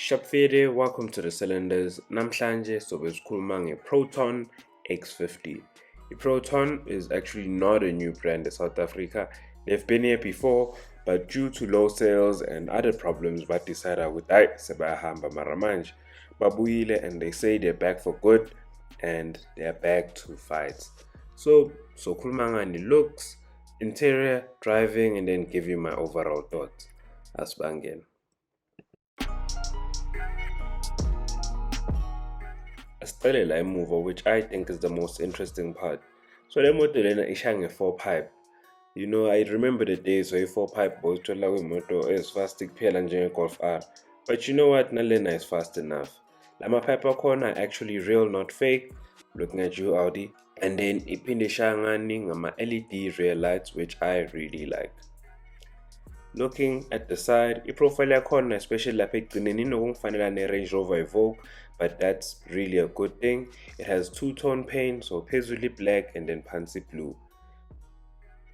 Shopfede, welcome to the cylinders. Namhlanje sobe sikhuluma nge-Proton X50. The Proton is actually not a new brand in South Africa. They've been here before, but due to low sales and other problems, decided with sebayahamba maramanje. Babuyile and they say they're back for good and they're back to fight. So khuluma ngani looks, interior, driving, and then give you my overall thoughts. Asibangeni. Asiqale la emuva, which I think is the most interesting part. So le moto lena isha nge-4 pipe. I remember the days where i-4 pipe bowuthola kwimoto ezifast kuphela njenge-Golf R. But you know what, nalena is fast enough. Lama pipe akhona are actually real, not fake, looking at you Audi. And then iphinde ishaya ngani ngama LED rear lights, which I really like. Looking at the side, i-profile yakhona especially lapha ekugcineni inokungifanela ne-Range Rover Evoque, but that's really a good thing. It has two-tone paint, so phezulu black and then phansi blue.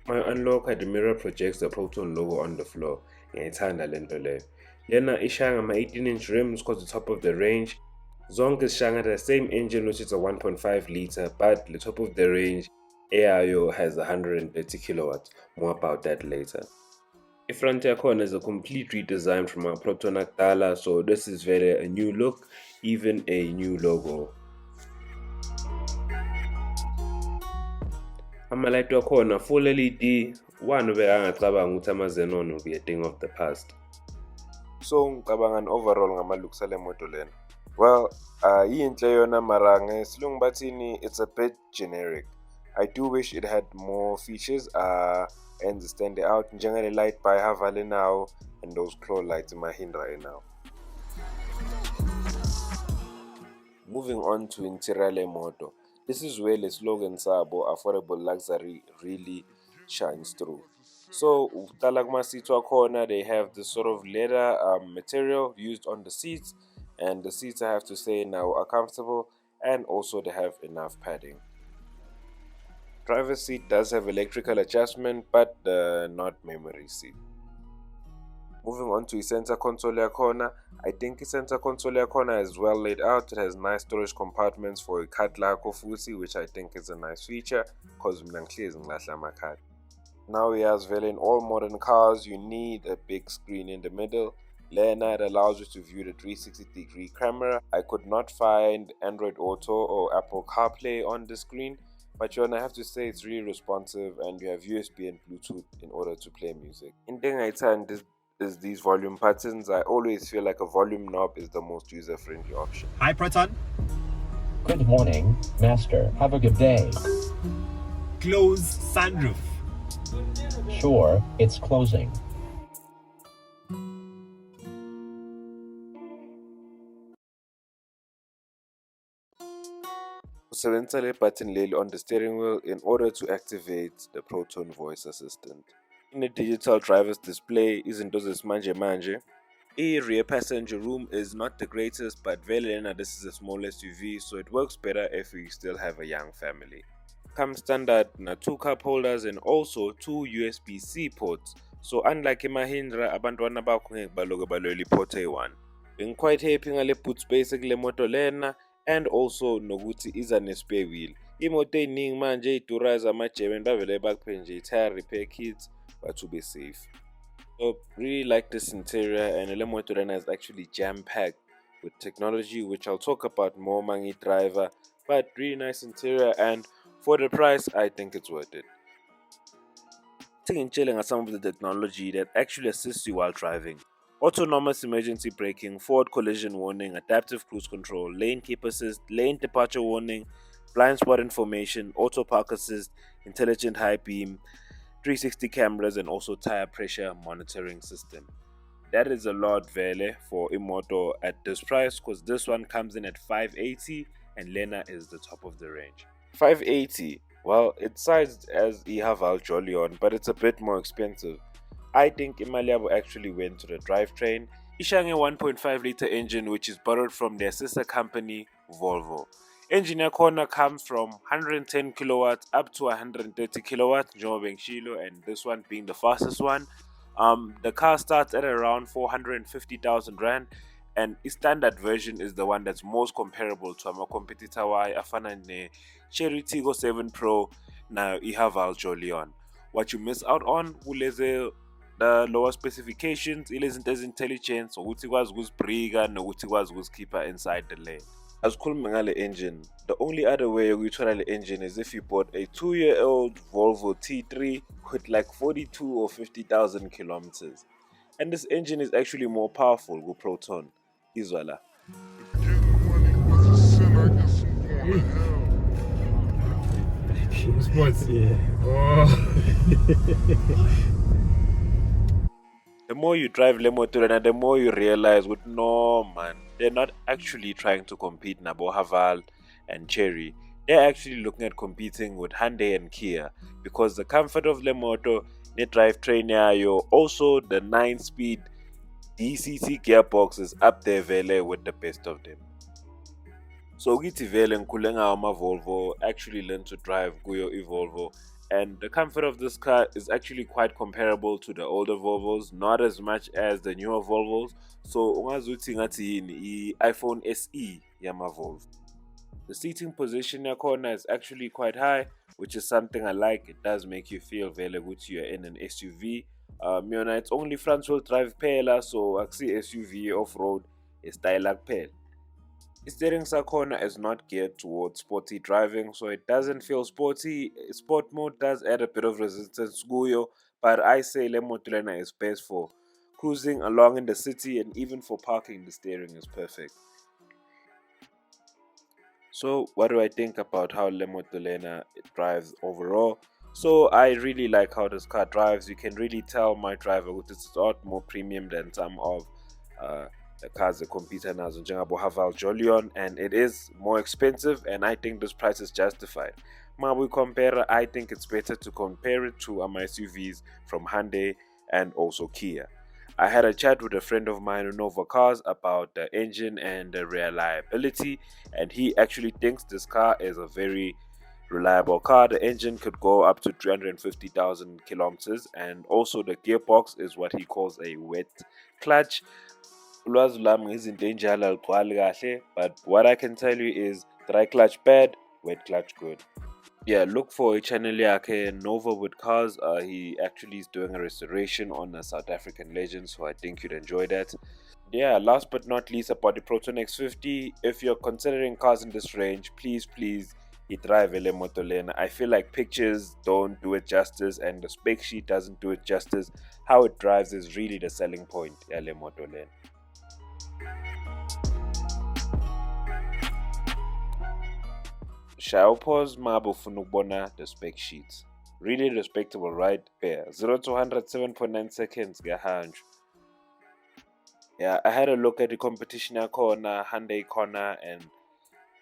My unlocker, the mirror projects the Proton logo on the floor. Ngiyayithanda lento leyo. Lena ishaya ngama 18-inch rims cause the top of the range. Zonke zishaya the same engine, which is a 1.5 liter, but the top of the range AIO has 130 kilowatts. More about that later. The front yakhona is a complete redesign from our Proton X50, so this is very a new look, even a new logo. Amalight wakhona full LED, one ubekangacabanga ukuthi ama-xenon will be a thing of the past. So ngicabanga overall ngama-looks ale moto lena. Well, yinhle yona mara ngesilungu bathini it's a bit generic. I do wish it had more features and stand out njengale light by Havale now and those claw lights in Mahindra now. Moving on to interior le moto. This is where the slogan sabo affordable luxury really shines through. So talagma seats wakhona, they have this sort of leather material used on the seats, and the seats, I have to say, now are comfortable, and also they have enough padding. Driver's seat does have electrical adjustment, but not memory seat. Moving on to center console yakhona, I think the center console yakhona is well laid out. It has nice storage compartments for a card lakho futhi, which I think is a nice feature because mina ngihlezi ngilahla ama-card. Now as well, in all modern cars you need a big screen in the middle. Lena, it allows you to view the 360-degree camera. I could not find Android Auto or Apple CarPlay on the screen, but I have to say it's really responsive, and you have USB and Bluetooth in order to play music. In this is these volume buttons. I always feel like a volume knob is the most user-friendly option. Hi, Proton. Good morning, Master. Have a good day. Close sunroof. Sure, it's closing. Usebenzisa le button leli on the steering wheel in order to activate the Proton voice assistant. In the digital driver's display, izinto zesimanje manje. A rear passenger room is not the greatest, but Velena, this is a small SUV, so it works better if you still have a young family. Comes standard na 2 cup holders and also 2 USB-C ports. So unlike Mahindra, abantwana bakho ngeke baloke balwela iport A1. Being quite happy ngale boot space kule moto lena, and also nokuthi iza ne-spare wheel. Imoto eningi manje idura zamajebe bavele bakuphe nje i-tire repair kits, but to be safe. So really like this interior, and le moto lena is actually jam-packed with technology, which I'll talk about more mangi driver, but really nice interior, and for the price I think it's worth it. Taking chilling at some of the technology that actually assists you while driving. Autonomous emergency braking, forward collision warning, adaptive cruise control, lane keep assist, lane departure warning, blind spot information, auto park assist, intelligent high beam, 360 cameras, and also tire pressure monitoring system. That is a lot vele for Imoto at this price, because this one comes in at 580 and Lena is the top of the range. 580, well, it's sized as iHaval Jolion, but it's a bit more expensive. I think Imaliabo actually went to the drivetrain. Ishange 1.5 liter engine, which is borrowed from their sister company Volvo. Engine yakhona comes from 110 kilowatts up to 130 kilowatts, and this one being the fastest one. The car starts at around 450,000 rand, And the standard version is the one that's most comparable to our competitor afana ne Cherry Tiggo 7 Pro na ihaval Jolion. What you miss out on uleze the lower specifications, ilezinto ezintelligence, ukuthi kwazi ukuzibhrika nokuthi kwazi ukuzikhipha inside the lane. As ngale engine, the only other way you try the engine is if you bought a 2-year-old Volvo T3 with like 42 or 50,000 kilometers. And this engine is actually more powerful with Proton. Izwala. Sports, yeah. Oh. The more you drive Lemotorena, the more you realize with no man, they're not actually trying to compete Nabo Haval and Cherry. They're actually looking at competing with Hyundai and Kia because the comfort of Lemoto, the drivetrain yayo, also the 9-speed DCT gearbox is up there vele with the best of them. So githi vele ngikulenga ama Volvo actually learn to drive kuyo Volvo, and the comfort of this car is actually quite comparable to the older Volvos, not as much as the newer Volvos. So ungazuthi ngathi yini iPhone SE yama Volvo. The seating position yakhona is actually quite high, which is something I like. It does make you feel very good you're in an SUV. It's only front wheel drive phela, so I see SUV off-road is style phela. Steering sakhona is not geared towards sporty driving, so it doesn't feel sporty. Sport mode does add a bit of resistance kuyo, but I say le motolena is best for cruising along in the city, and even for parking the steering is perfect. So what do I think about how Le Motolena drives overall? So I really like how this car drives. You can really tell my driver it's a lot more premium than some of the cars that compete now, Njengabo Haval Jolion, and it is more expensive, and I think this price is justified. We compare, I think it's better to compare it to my SUVs from Hyundai and also Kia. I had a chat with a friend of mine who knows cars about the engine and the reliability, and he actually thinks this car is a very reliable car. The engine could go up to 350,000 kilometers, and also the gearbox is what he calls a wet clutch. But what I can tell you is dry clutch bad, wet clutch good. Yeah, look for a channel yake Nova with cars. He actually is doing a restoration on a South African legend, so I think you'd enjoy that. Yeah, last but not least about the Proton X50. If you're considering cars in this range, please drive Ele Motolena. I feel like pictures don't do it justice, and the spec sheet doesn't do it justice. How it drives is really the selling point, Ele Motolena. Shall pause Mabo Funubona the spec sheets. Really respectable, right? Pair 0 to 100 7.9 seconds. Yeah, I had a look at the competition corner, Hyundai corner, and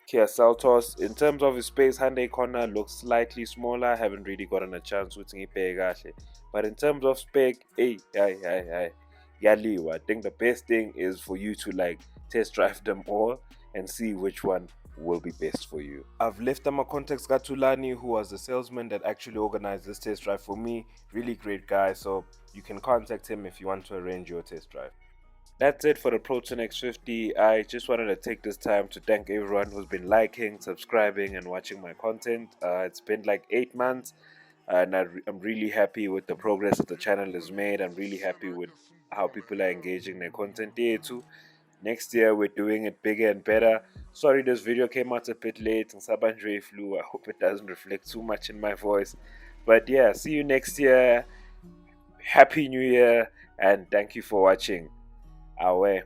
Kia Seltos. In terms of the space, Hyundai corner looks slightly smaller. I haven't really gotten a chance with it. But in terms of spec, Yaliwa. I think the best thing is for you to test drive them all and see which one will be best for you. I've left my contacts got Thulani, who was the salesman that actually organized this test drive for me. Really great guy, so you can contact him if you want to arrange your test drive. That's it for the Proton X50. I just wanted to take this time to thank everyone who's been liking, subscribing, and watching my content. It's been like 8 months, and I'm really happy with the progress that the channel has made. I'm really happy with how people are engaging their content here too. Next year we're doing it bigger and better. Sorry this video came out a bit late and Sabandre flu. I hope it doesn't reflect too much in my voice. But yeah, see you next year. Happy New Year, and thank you for watching. Awe.